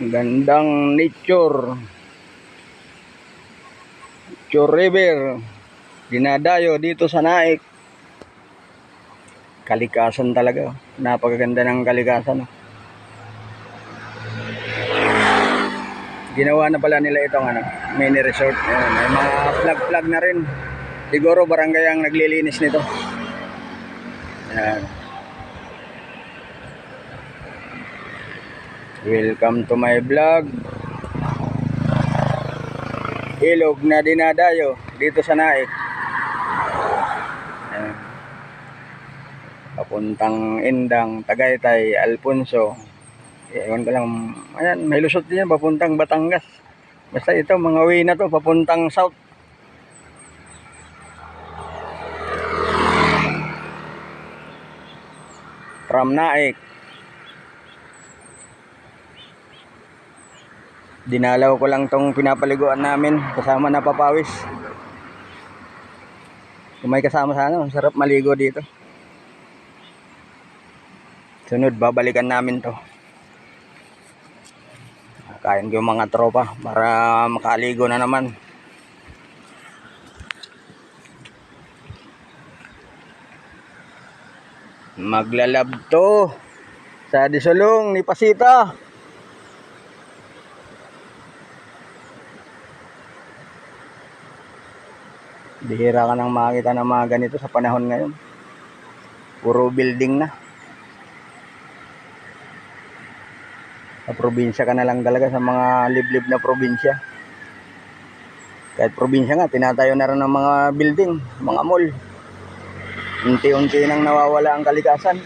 Gandang nature river dinadayo dito sa Naik. Kalikasan talaga, napakaganda ng kalikasan. Ginawa na pala nila itong mini resort. May mga flag na rin. Siguro barangay ang naglilinis nito. Ayan. Welcome to my vlog. Ilog na dinadayo dito sa Naik. Ayan. Papuntang Indang, Tagaytay, Alfonso. Ewan ko lang. Ayan, may lusot din yan papuntang Batangas. Basta ito, mga way na to papuntang south. From Naik. Dinalaw ko lang tong pinapaliguan namin kasama na papawis. Kung may kasama sana, sarap maligo dito. Sunod, babalikan namin to. Kain ko yung mga tropa para makaligo na naman. Maglalab to sa Disulong ni Pasita. Bihira ka nang makita ng mga ganito sa panahon ngayon. Puro building na. Sa probinsya ka na lang talaga, sa mga liblib na probinsya. Kahit probinsya nga, tinatayo na rin ng mga building, mga mall. Unti-unti nang nawawala ang kalikasan.